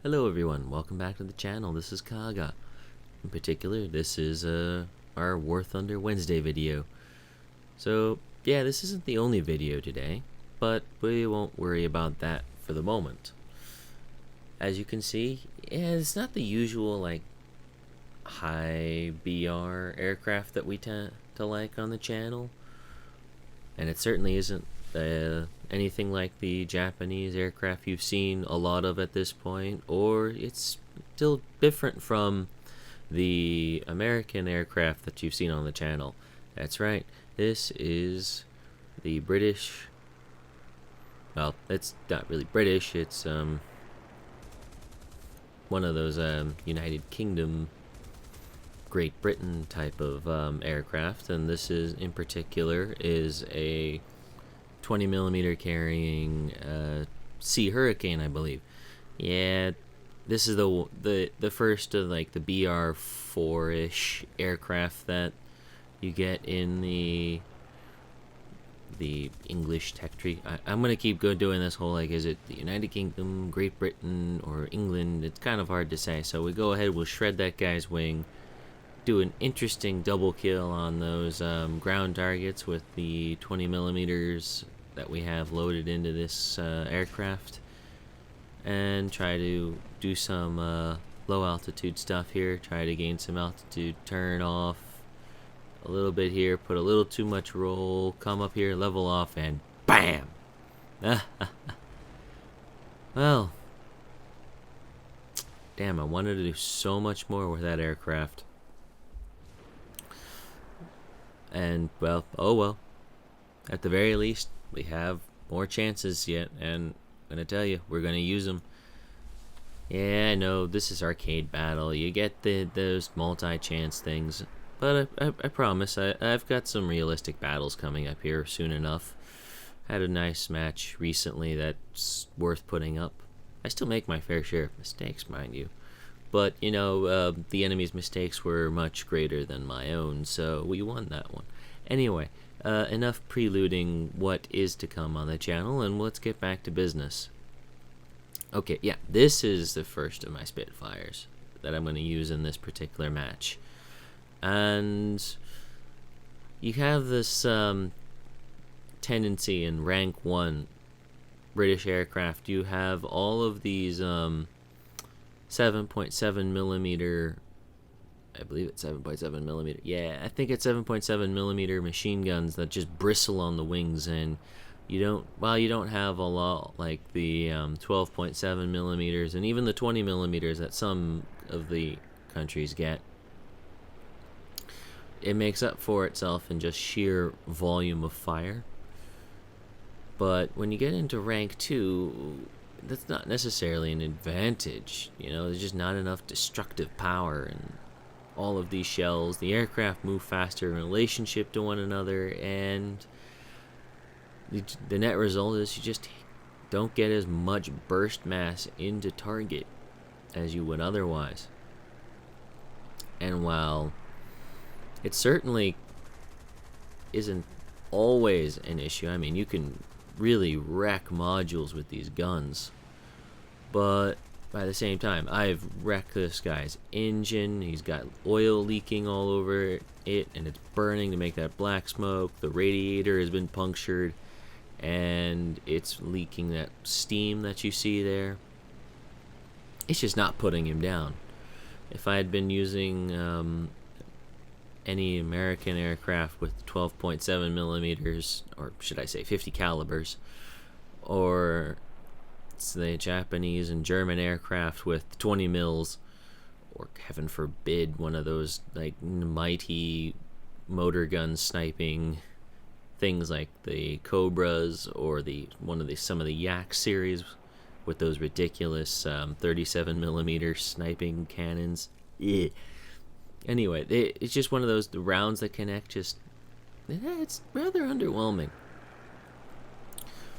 Hello everyone, welcome back to the channel. This is Kaga. In particular, this is our War Thunder Wednesday video. So yeah, this isn't the only video today, but we won't worry about that for the moment. As you can see, yeah, it's not the usual like high BR aircraft that we tend to like on the channel, and it certainly isn't anything like the Japanese aircraft you've seen a lot of at this point, or it's still different from the American aircraft that you've seen on the channel. That's right, this is the British, well, it's not really British, it's one of those United Kingdom, Great Britain type of aircraft, and this is in particular is a 20mm carrying Sea Hurricane, I believe. Yeah, this is the first of like the BR4-ish aircraft that you get in the English tech tree. I'm gonna keep doing this whole like, is it the United Kingdom, Great Britain, or England? It's kind of hard to say. So we go ahead, we'll shred that guy's wing, do an interesting double kill on those ground targets with the 20mm that we have loaded into this aircraft, and try to do some low altitude stuff here, try to gain some altitude, turn off a little bit here, put a little too much roll, come up here, level off, and BAM! Well, damn, I wanted to do so much more with that aircraft. And, well, oh well. At the very least, we have more chances yet, and I'm gonna tell you, we're gonna use them. Yeah, I know, this is arcade battle. You get those multi-chance things, but I promise, I've got some realistic battles coming up here soon enough. Had a nice match recently that's worth putting up. I still make my fair share of mistakes, mind you. But, you know, the enemy's mistakes were much greater than my own, so we won that one. Anyway, enough preluding what is to come on the channel, and let's get back to business. Okay, yeah, this is the first of my Spitfires that I'm going to use in this particular match. And you have this tendency in rank 1 British aircraft. You have all of these 7.7mm, I believe it's 7.7mm, yeah, I think it's 7.7mm machine guns that just bristle on the wings, and you don't have a lot like the 12.7mm and even the 20mm that some of the countries get. It makes up for itself in just sheer volume of fire. But when you get into rank 2, that's not necessarily an advantage. You know, there's just not enough destructive power in all of these shells. The aircraft move faster in relationship to one another, and the net result is you just don't get as much burst mass into target as you would otherwise. And while it certainly isn't always an issue, I mean, you can really wreck modules with these guns, but by the same time, I've wrecked this guy's engine. He's got oil leaking all over it, and it's burning to make that black smoke. The radiator has been punctured, and it's leaking that steam that you see there. It's just not putting him down. If I had been using any American aircraft with 12.7mm, or should I say 50 calibers, or the Japanese and German aircraft with 20 mils, or heaven forbid one of those like mighty motor gun sniping things like the Cobras, or some of the Yak series with those ridiculous 37mm sniping cannons. Ugh. Anyway, it's just one of those, the rounds that connect, just, it's rather underwhelming.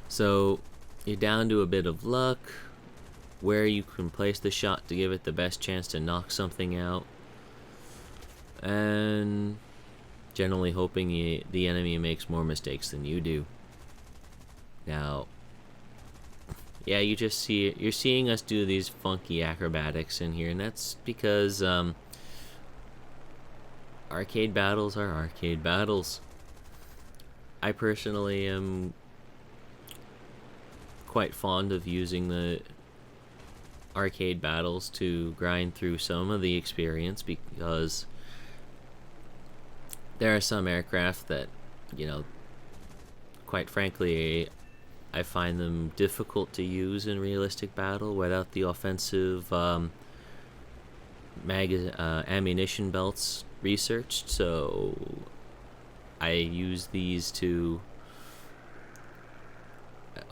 So you're down to a bit of luck, where you can place the shot to give it the best chance to knock something out, and generally hoping the enemy makes more mistakes than you do. Now, Yeah, you're seeing us do these funky acrobatics in here, and that's because arcade battles are arcade battles. I personally am quite fond of using the arcade battles to grind through some of the experience, because there are some aircraft that, you know, quite frankly, I find them difficult to use in realistic battle without the offensive ammunition belts researched. So I use these to.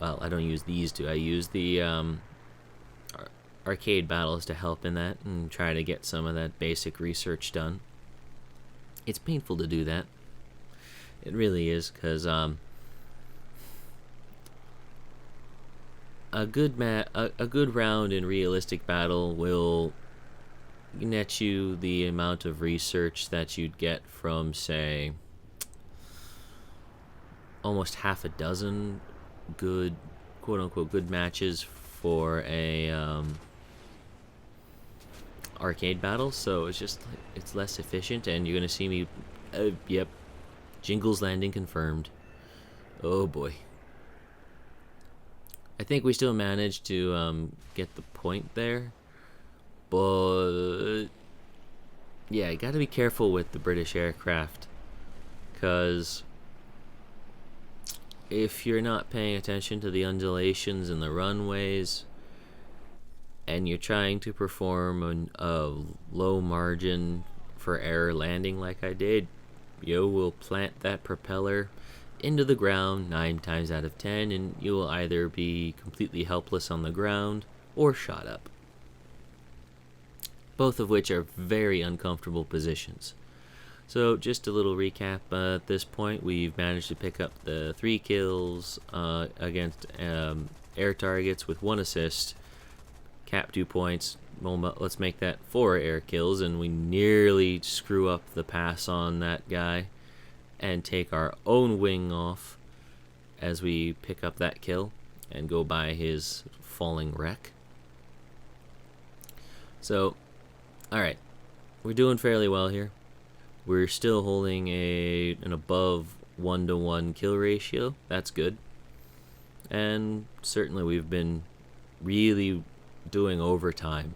Well, I don't use these to. I use the arcade battles to help in that and try to get some of that basic research done. It's painful to do that. It really is, because a good round in realistic battle will net you the amount of research that you'd get from, say, almost half a dozen good, quote unquote, good matches for a arcade battle. So it's just it's less efficient, and you're gonna see me. Yep, Jingles landing confirmed. Oh boy. I think we still managed to get the point there, but yeah, you got to be careful with the British aircraft, because if you're not paying attention to the undulations in the runways, and you're trying to perform a low margin for error landing like I did, you will plant that propeller into the ground 9 times out of 10, and you will either be completely helpless on the ground or shot up. Both of which are very uncomfortable positions. So just a little recap, at this point we've managed to pick up the 3 kills against air targets with 1 assist, cap 2 points. Well, let's make that 4 air kills, and we nearly screw up the pass on that guy and take our own wing off as we pick up that kill and go by his falling wreck. So, alright, we're doing fairly well here. We're still holding an above 1-to-1 kill ratio. That's good. And certainly we've been really doing overtime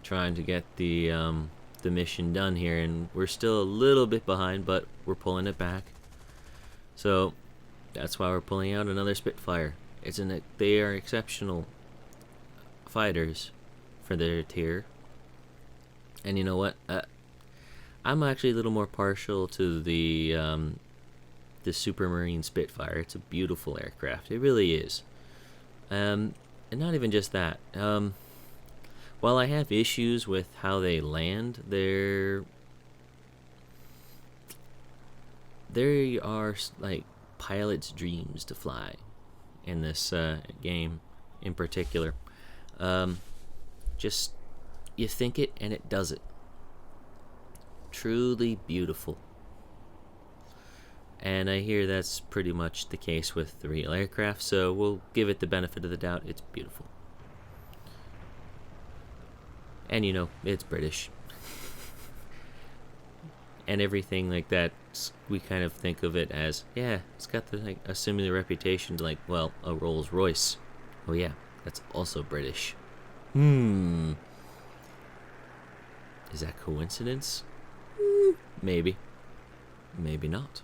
trying to get the mission done here, and we're still a little bit behind, but we're pulling it back. So that's why we're pulling out another Spitfire. They are exceptional fighters for their tier, and you know what? I'm actually a little more partial to the Supermarine Spitfire. It's a beautiful aircraft. It really is. And not even just that. While I have issues with how they land, they are like pilots' dreams to fly in this game in particular. Just you think it and it does it. Truly beautiful. And I hear that's pretty much the case with the real aircraft, so we'll give it the benefit of the doubt. It's beautiful. And you know, it's British. And everything like that, we kind of think of it as, yeah, it's got a similar reputation to, like, well, a Rolls Royce. Oh yeah, that's also British. Is that coincidence? Maybe. Maybe not.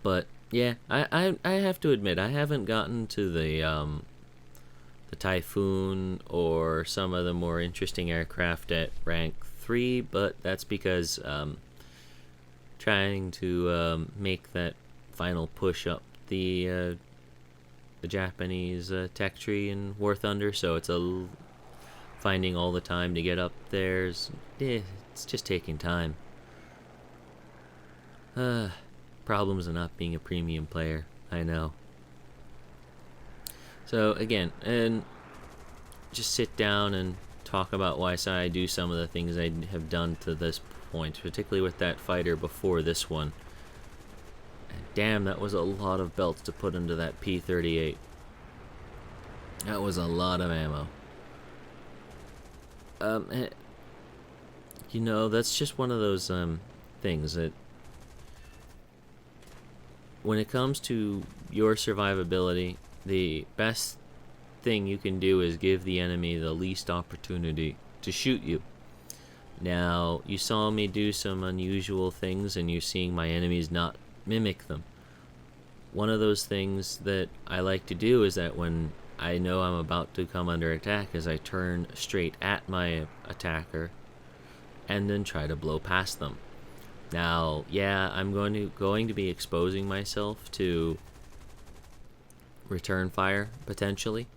But yeah, I have to admit, I haven't gotten to the Typhoon or some of the more interesting aircraft at rank 3, but that's because trying to make that final push up the Japanese tech tree in War Thunder, so it's finding all the time to get up there. It's just taking time. Problems of not being a premium player, I know. So again, and just sit down and talk about why I do some of the things I have done to this point, particularly with that fighter before this one. And damn, that was a lot of belts to put into that P-38. That was a lot of ammo. Um, that's just one of those things that when it comes to your survivability, the best thing you can do is give the enemy the least opportunity to shoot you. Now, you saw me do some unusual things, and you're seeing my enemies not mimic them. One of those things that I like to do is that when I know I'm about to come under attack, is I turn straight at my attacker and then try to blow past them. Now, yeah, I'm going to be exposing myself to return fire potentially,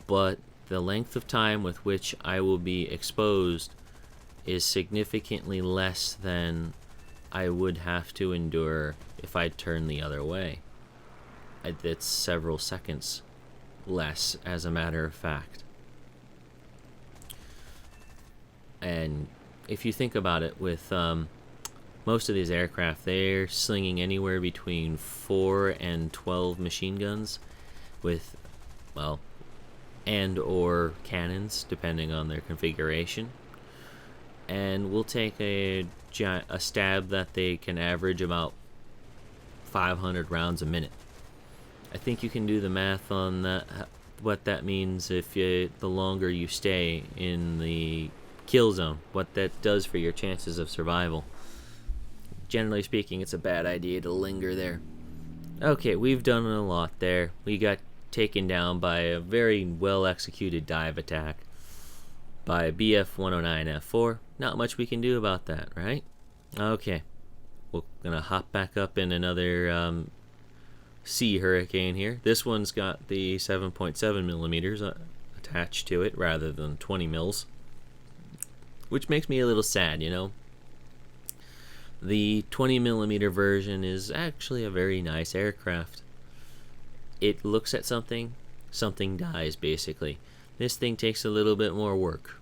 but the length of time with which I will be exposed is significantly less than I would have to endure if I turn the other way. It's several seconds less, as a matter of fact. And if you think about it, with most of these aircraft, they're slinging anywhere between 4 and 12 machine guns with, well, and or cannons, depending on their configuration. And we'll take a stab that they can average about 500 rounds a minute. I think you can do the math on that, what that means if the longer you stay in the kill zone, what that does for your chances of survival. Generally speaking, it's a bad idea to linger there. Okay, we've done a lot there. We got taken down by a very well executed dive attack by BF-109F4. Not much we can do about that, right? Okay, we're gonna hop back up in another Sea Hurricane here. This one's got the 7.7 millimeters attached to it rather than 20 mils, which makes me a little sad, you know. The 20 millimeter version is actually a very nice aircraft. It looks at something dies, basically. This thing takes a little bit more work.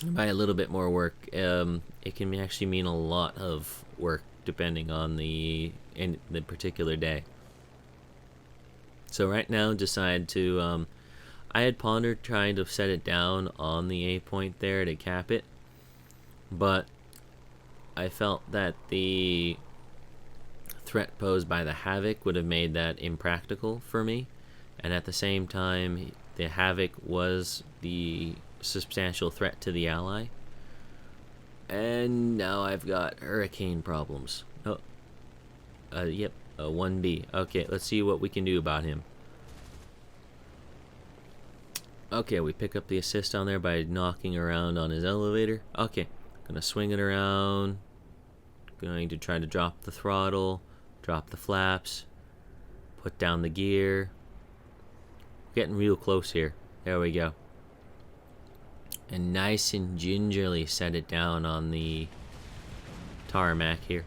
By a little bit more work, it can actually mean a lot of work depending on the particular day. So right now, decide to I had pondered trying to set it down on the A point there to cap it, but I felt that the threat posed by the Havoc would have made that impractical for me, and at the same time, the Havoc was the substantial threat to the ally. And now I've got hurricane problems. Oh, yep, 1B. Okay, let's see what we can do about him. Okay, we pick up the assist on there by knocking around on his elevator. Okay, gonna swing it around. Going to try to drop the throttle, drop the flaps, put down the gear. Getting real close here. There we go. And nice and gingerly set it down on the tarmac here.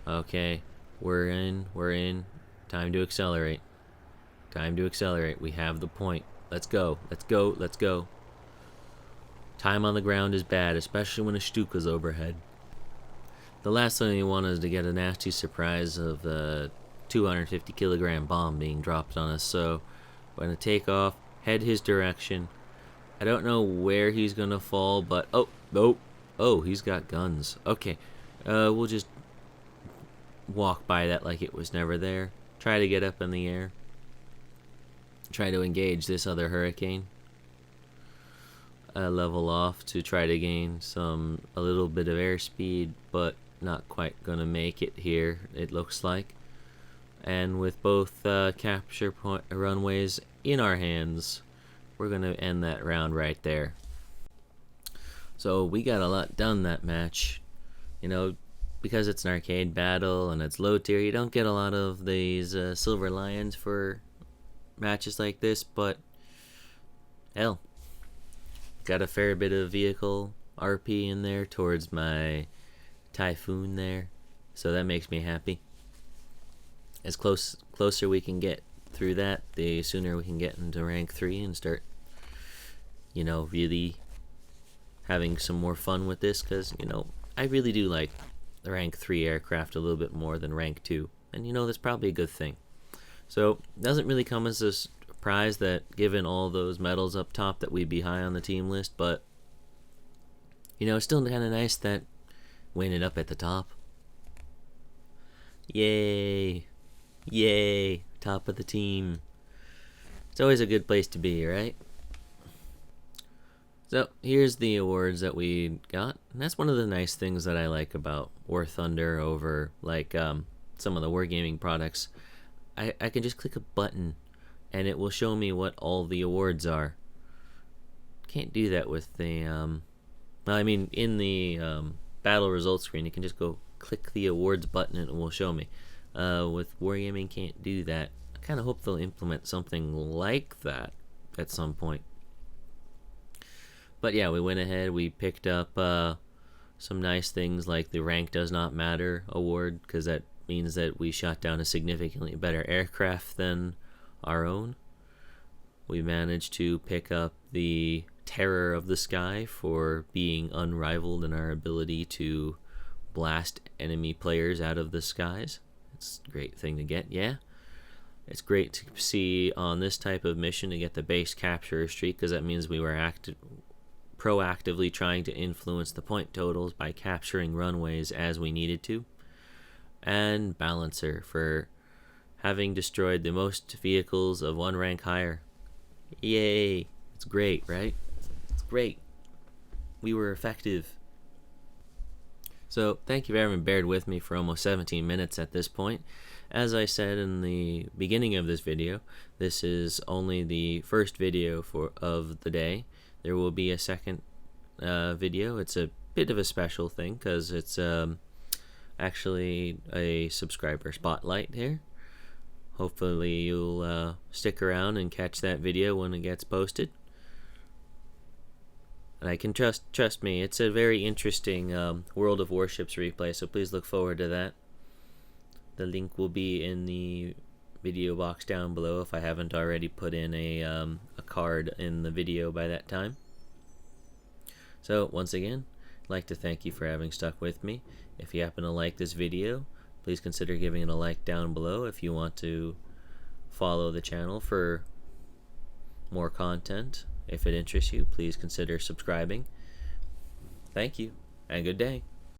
Okay, we're in. Time to accelerate. We have the point. Let's go. Time on the ground is bad, especially when a Stuka's overhead. The last thing you want is to get a nasty surprise of a 250 kilogram bomb being dropped on us. So we're going to take off, head his direction. I don't know where he's going to fall, but oh, he's got guns. Okay, we'll just walk by that like it was never there. Try to get up in the air. Try to engage this other hurricane. Level off to try to gain a little bit of airspeed, but not quite gonna make it here, it looks like. And with both capture point runways in our hands, we're gonna end that round right there. So we got a lot done that match. You know, because it's an arcade battle and it's low tier, you don't get a lot of these silver lions for matches like this, but hell, got a fair bit of vehicle RP in there towards my Typhoon there, so that makes me happy. As closer we can get through that, the sooner we can get into rank 3 and start, you know, really having some more fun with this, because, you know, I really do like the rank 3 aircraft a little bit more than rank 2, and, you know, that's probably a good thing. So it doesn't really come as a surprised that given all those medals up top that we'd be high on the team list, but it's still kind of nice that we ended up at the top. Yay! Yay! Top of the team. It's always a good place to be, right? So here's the awards that we got, and that's one of the nice things that I like about War Thunder over like some of the wargaming products. I can just click a button and it will show me what all the awards are. Can't do that with the in the battle results screen. You can just go click the awards button and it will show me. With wargaming, can't do that. I kind of hope they'll implement something like that at some point. But yeah, we went ahead, we picked up some nice things like the Rank Does Not Matter award, because that means that we shot down a significantly better aircraft than our own. We managed to pick up the Terror of the Sky for being unrivaled in our ability to blast enemy players out of the skies. It's a great thing to get, yeah. It's great to see on this type of mission to get the base capture streak, because that means we were proactively trying to influence the point totals by capturing runways as we needed to. And Balancer for having destroyed the most vehicles of one rank higher. Yay! It's great, right? It's great. We were effective. So thank you for having bared with me for almost 17 minutes at this point. As I said in the beginning of this video, this is only the first video of the day. There will be a second video. It's a bit of a special thing because it's actually a subscriber spotlight here. Hopefully you'll stick around and catch that video when it gets posted. And I can trust me, it's a very interesting World of Warships replay, so please look forward to that. The link will be in the video box down below if I haven't already put in a card in the video by that time. So once again, I'd like to thank you for having stuck with me. If you happen to like this video, please consider giving it a like down below. If you want to follow the channel for more content, if it interests you, please consider subscribing. Thank you, and good day.